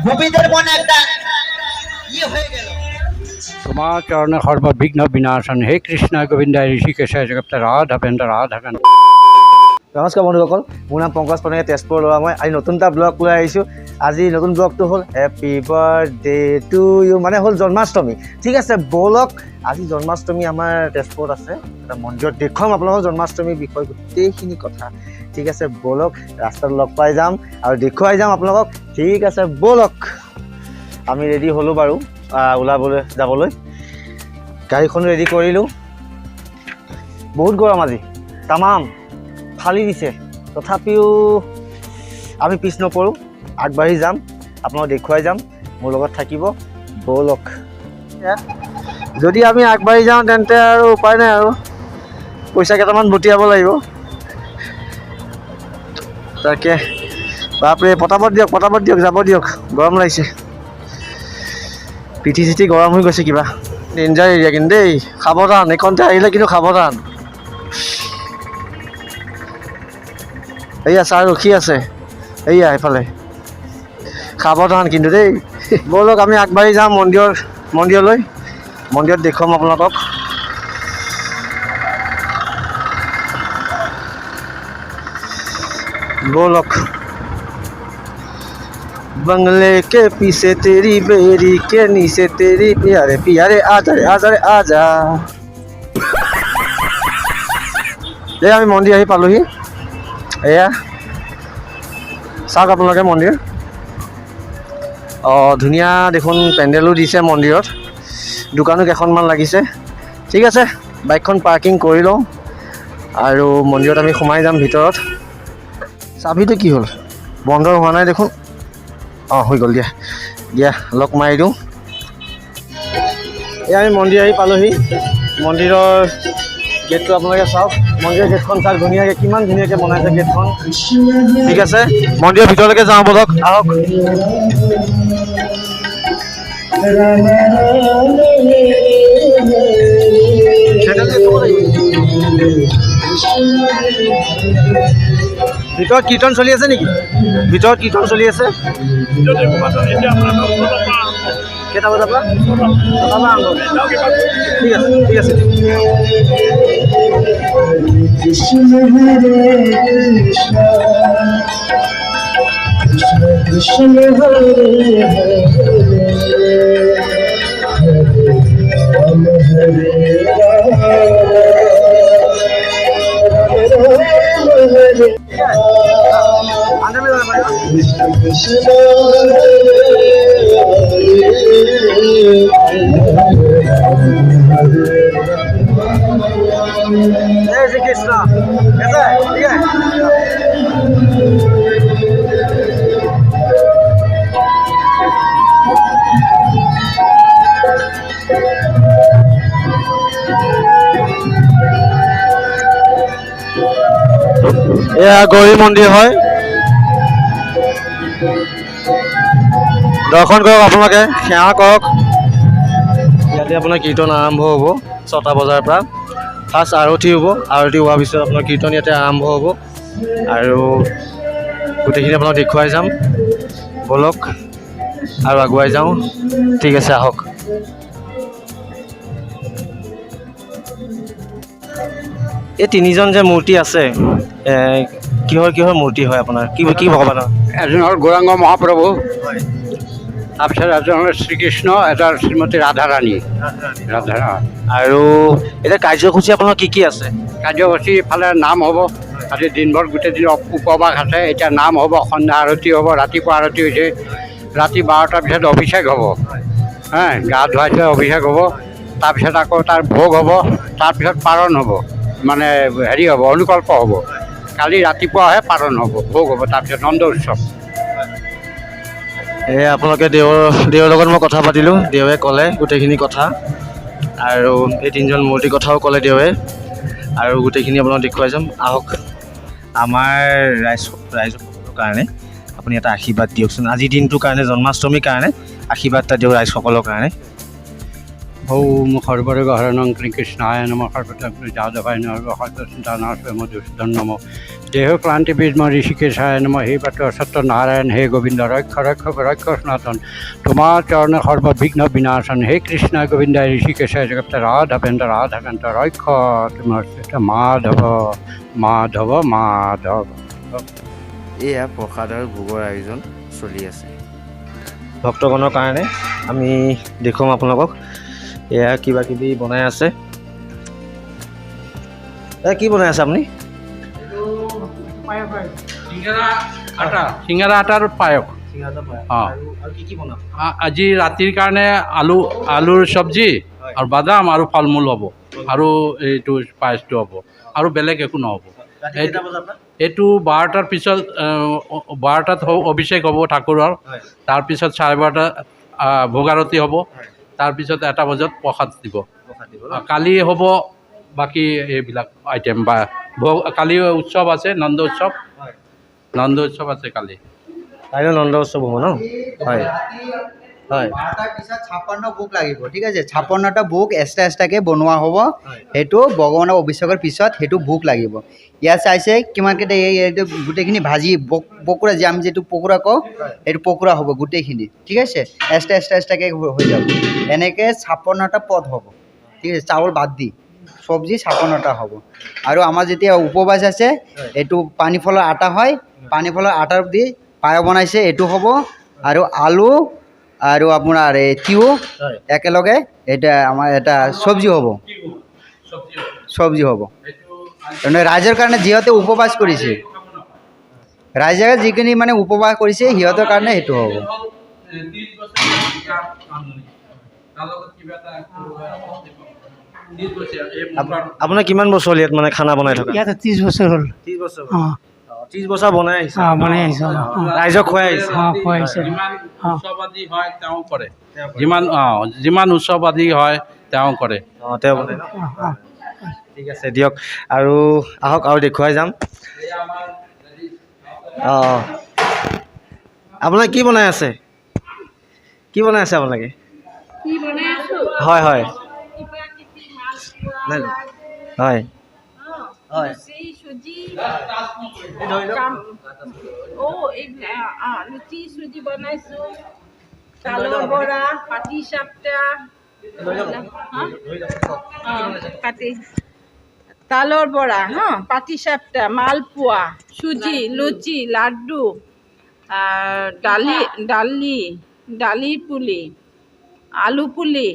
গোপীদেৰ মনে একটা হয়ে গেল। তোমাৰ চৰণে সৰ্ববিঘ্ন বিনাশন হে কৃষ্ণ গোবিন্দ ঋষিকেশায় জগত ৰাধা বেন্দ্ৰ ৰাধা কান্ত। নমস্কাৰ বন্ধুসকল, মোৰ নাম পংকজ পানেকে, তেজপুৰৰ ল'ৰা মই। আজি নতুন এটা ব্লগ লৈ আহিছোঁ। আজি নতুন ব্লগটো হ'ল হেপী বাৰ্থডে টু ইউ, মানে হ'ল জন্মাষ্টমী। ঠিক আছে, ব'লক আজি জন্মাষ্টমী আমাৰ তেজপুৰত আছে এটা মন্দিৰত দেখুৱাম আপোনালোকক জন্মাষ্টমীৰ বিষয়ে গোটেইখিনি কথা। ঠিক আছে, ব'লক ৰাস্তাত লগ পাই যাম আৰু দেখুৱাই যাম আপোনালোকক। ঠিক আছে, ব'লক। আমি ৰেডি হ'লোঁ বাৰু ওলাবলৈ যাবলৈ। গাড়ীখনো ৰেডি কৰিলোঁ। বহুত গৰম আজি, তামাম ফালি দিছে, তথাপিও আমি পিছ নপৰোঁ, আগবাঢ়ি যাম, আপোনালোক দেখুৱাই যাম, মোৰ লগত থাকিব। ব'লক। যদি আমি আগবাঢ়ি যাওঁ তেন্তে আৰু উপায় নাই, আৰু পইচা কেইটামান বটিয়াব লাগিব। তাকে বাপৰে, পটাপট দিয়ক, যাব দিয়ক, গৰম লাগিছে, পিঠি চিঠি গৰম হৈ গৈছে কিবা। ডেঞ্জাৰ এৰিয়া কিন্তু দেই, সাৱধান, এইখনতে আহিলে কিন্তু সাৱধান। এয়া ছাৰ ৰখি আছে, এয়া এইফালে, সাৱধান কিন্তু দেই। ব'লক আমি আগবাঢ়ি যাম মন্দিৰলৈ, মন্দিৰত দেখুৱাম আপোনালোকক। ব'লক। बंगले के पीछे तेरी बेरी के नीचे तेरी प्यारे प्यारे आजा रे आजा रे आजा। এই আমি মন্দিৰ আহি পালোহি। এয়া চাওক আপোনালোকে মন্দিৰ। ধুনীয়া দেখোন পেণ্ডেলো দিছে মন্দিৰত, দোকানো কেইখনমান লাগিছে। ঠিক আছে, বাইকখন পাৰ্কিং কৰি লওঁ আৰু মন্দিৰত আমি সোমাই যাম ভিতৰত। চাবিটো কি হ'ল, বন্ধ হোৱা নাই দেখোন। হৈ গ'ল, দিয়া লক মাৰি দিওঁ। এই আমি মন্দিৰ আহি পালোহি। মন্দিৰৰ গেটটো আপোনালোকে চাওক, মন্দিৰৰ গেটখন চাওক, ধুনীয়াকৈ কিমান ধুনীয়াকৈ বনাইছে গেটখন। ঠিক আছে, মন্দিৰৰ ভিতৰলৈকে যাওঁ ব'লক, আহক। ভিতৰত কীৰ্তন চলি আছে নেকি? ভিতৰত কীৰ্তন চলি আছে। কেইটা বজাৰ পৰা? ঠিক আছে, ঠিক আছে। কৃষ্ণ কৃষ্ণ হৰে হৰে जय श्री कृष्ण। कैसा है? ठीक है। এয়া গৌৰী মন্দিৰ হয়, দৰ্শন কৰক আপোনালোকে, সেৱা কৰক। ইয়াতে আপোনাৰ কীৰ্তন আৰম্ভ হ'ব 6টা বজাৰ পৰা। ফাৰ্ষ্ট আৰতি হ'ব, আৰতি হোৱাৰ পিছত আপোনাৰ কীৰ্তন ইয়াতে আৰম্ভ হ'ব আৰু গোটেইখিনি আপোনাক দেখুৱাই যাম। ব'লক আৰু আগুৱাই যাওঁ। ঠিক আছে, আহক। এই তিনিজন যে মূৰ্তি আছে, কিহৰ মূৰ্তি হয় আপোনাৰ? কি ভগৱানৰ? এজন হ'ল গৌৰাংগ মহাপ্ৰভু, তাৰপিছত এজন হ'ল শ্ৰীকৃষ্ণ, এজন শ্ৰীমতী ৰাধাৰাণী। আৰু এতিয়া কাৰ্যসূচী আপোনাৰ কি আছে? কাৰ্যসূচী ইফালে নাম হ'ব, আজি দিনভৰ গোটেই দিন উপবাস আছে। এতিয়া নাম হ'ব, সন্ধ্যা আৰতি হ'ব, ৰাতিপুৱা আৰতি হৈছে, ৰাতি 12টাৰ পিছত অভিষেক হ'ব। গা ধুৱাইছে অভিষেক হ'ব, তাৰপিছত আকৌ তাৰ ভোগ হ'ব, তাৰপিছত পাৰণ হ'ব, মানে হেৰি হ'ব, অনুকল্প হ'ব। কালি ৰাতিপুৱাহে পাৰণ হ'ব, ভোগ হ'ব, তাৰপিছত নন্দ উৎসৱ। আপোনালোকে দেৱৰ লগত মই কথা পাতিলোঁ, দেৱে ক'লে গোটেইখিনি কথা, আৰু এই তিনিজন মূৰ্তিৰ কথাও ক'লে দেৱে, আৰু গোটেইখিনি আপোনাক দেখুৱাই যাম। আহক। আমাৰ ৰাইজসকলৰ কাৰণে আপুনি এটা আশীৰ্বাদ দিয়কচোন, আজিৰ দিনটোৰ কাৰণে, জন্মাষ্টমীৰ কাৰণে আশীৰ্বাদ এটা দিয়ক ৰাইজসকলৰ কাৰণে। ওম সৰ্বৰে গহৰণং কৃষ্ণায় নম সৰ্বতগ্ন যাদৱায় নম সৰ্বচিন্তানাশয় মধুসূদন নম দেহ ক্লান্তি বিদ্ম ঋষিকেশায় নম হে পাত্ৰ সত্যনাৰায়ণ হে গোবিন্দ ৰক্ষ ৰক্ষ ৰক্ষ সনাতন তোমাৰ চৰণে সৰ্ববিঘ্ন বিনাশন হে কৃষ্ণ গোবিন্দায় ঋষিকেশায় জগত ৰাধাবেন্দ্ৰ ৰাধাকান্ত ৰক্ষ তোমাৰ মাধৱ মাধৱ মাধৱ। এয়া প্ৰসাদ আৰু ভোগৰ আয়োজন চলি আছে ভক্তগণৰ কাৰণে। আমি দেখুৱাম আপোনালোকক। এয়া কিবা কিবি বনাই আছে। কি বনাই আছে আপুনি? চিঙৰা আটাৰ পায়স। আজি ৰাতিৰ কাৰণে আলুৰ চব্জি আৰু বাদাম আৰু ফল মূল হ'ব আৰু এইটো পায়সটো হ'ব আৰু বেলেগ একো নহ'ব। এইটো 12টাৰ পিছত 12টাত অভিষেক হ'ব ঠাকুৰৰ। তাৰপিছত 12:30 ভোগ আৰতি হ'ব। তাৰপিছত 1টা বজাত প্ৰসাদ দিব। কালি হ'ব বাকী এইবিলাক আইটেম বা কালি উৎসৱ আছে নন্দ উৎসৱ আছে কালি নন্দ উৎসৱ হ'ব ন? হয় হয়। 12টাৰ পিছত 56 ভোগ লাগিব, ঠিক আছে। 56টা ভোগ এক্সট্ৰাকৈ বনোৱা হ'ব। সেইটো ভগৱানৰ অভিষেকৰ পিছত সেইটো ভোগ লাগিব। ইয়াত চাইছে কিমানকেইটা এইটো গোটেইখিনি ভাজি পকোৰা যে আমি যিটো পকোৰা কওঁ সেইটো পকোৰা হ'ব গোটেইখিনি, ঠিক আছে। এক্সট্ৰাকৈ হৈ যাব। এনেকৈ 56টা পদ হ'ব, ঠিক আছে। চাউল বাদ দি চব্জি 56টা হ'ব। আৰু আমাৰ যেতিয়া উপবাস আছে এইটো পানী ফলৰ আটা হয়, পানী ফলৰ আটাৰ দি পায়স বনাইছে এইটো হ'ব। আৰু আলু আৰু আপোনাৰ এই তিয়ঁহ একেলগে এটা আমাৰ এটা চব্জি হ'ব। ৰাইজৰ কাৰণে যিহেতু উপবাস কৰিছে, ৰাইজে যিখিনি মানে উপবাস কৰিছে সিহঁতৰ কাৰণে সেইটো হ'ব। আপোনাৰ কিমান বছৰ হ'ল ইয়াত মানে খানা বনাই থকা? ইয়াত 30 বছৰ হ'ল। 30 বছৰ? 30 বছৰ বনাই আহিছে? বনাই আহিছে। ৰাইজক খুৱাই আহিছে? খুৱাই আহিছে। উৎসৱাদী হয় তেওঁ কৰে, যিমান উৎসৱাদী হয় তেওঁ কৰে। তেওঁ বনাই ন? ঠিক আছে দিয়ক। আৰু আহক আৰু দেখুৱাই যাম। আপোনাৰ কি বনাই আছে? কি বনাই আছে আপোনালোকে? হয় হয় হয় হয়। লুচি চুজি বনাইছোঁ, তালৰ বৰা, পাতি চাপ্টা, তালৰ বৰা, পাতি চাপ্টা, মালপোৱা, চুজি, লুচি, লাড্ডু, দালিৰ পুলি, আলু পুলি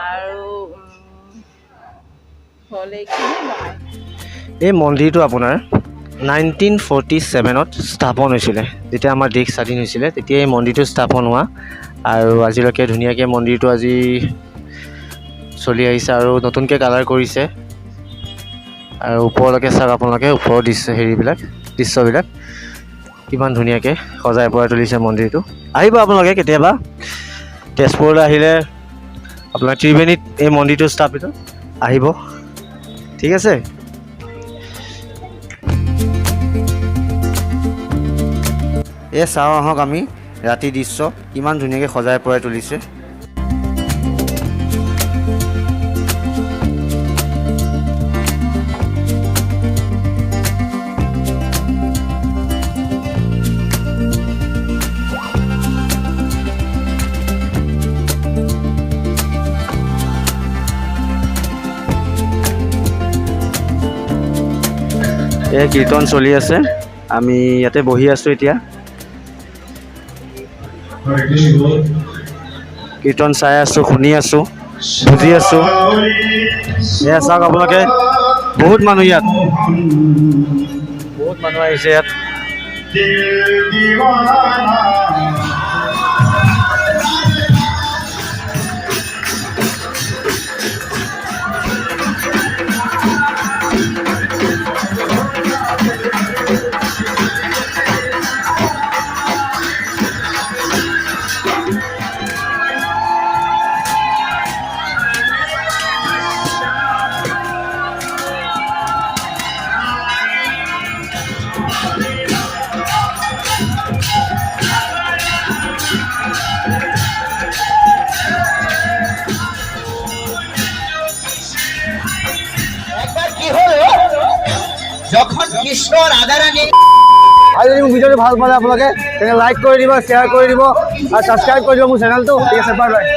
আৰু এই মন্দিৰটো আপোনাৰ 1947ত স্থাপন হৈছিলে। যেতিয়া আমাৰ দেশ স্বাধীন হৈছিলে তেতিয়া এই মন্দিৰটো স্থাপন হোৱা। আৰু আজিলৈকে ধুনীয়াকৈ মন্দিৰটো আজি চলি আহিছে আৰু নতুনকৈ কালাৰ কৰিছে। আৰু ওপৰলৈকে চাওক আপোনালোকে, ওপৰৰ দৃশ্যবিলাক কিমান ধুনীয়াকৈ সজাই পৰাই তুলিছে মন্দিৰটো। আহিব আপোনালোকে কেতিয়াবা তেজপুৰলৈ আহিলে, আপোনাৰ ত্ৰিবেণীত এই মন্দিৰটো স্থাপিত, আহিব, ঠিক আছে। চাওঁ আহক আমি ৰাতি দৃশ্য কিমান ধুনীয়াকৈ সজাই পৰাই তুলিছে। কীৰ্তন চলি আছে, আমি ইয়াতে বহি আছোঁ এতিয়া। কীৰ্তন চাই আছোঁ, শুনি আছোঁ, বুজি আছোঁ। এয়া চাওক আপোনালোকে, বহুত মানুহ ইয়াত, বহুত মানুহ আহিছে ইয়াত। যখন কৃষ্ণ রাধারানী আৰু যদি মোৰ ভিডিঅ'টো ভাল পালে আপোনালোকে তেনে লাইক কৰি দিব শ্বেয়াৰ কৰি দিব আৰু ছাবস্ক্ৰাইব কৰি দিব মোৰ চেনেলটো ঠিক আছে বাই বাই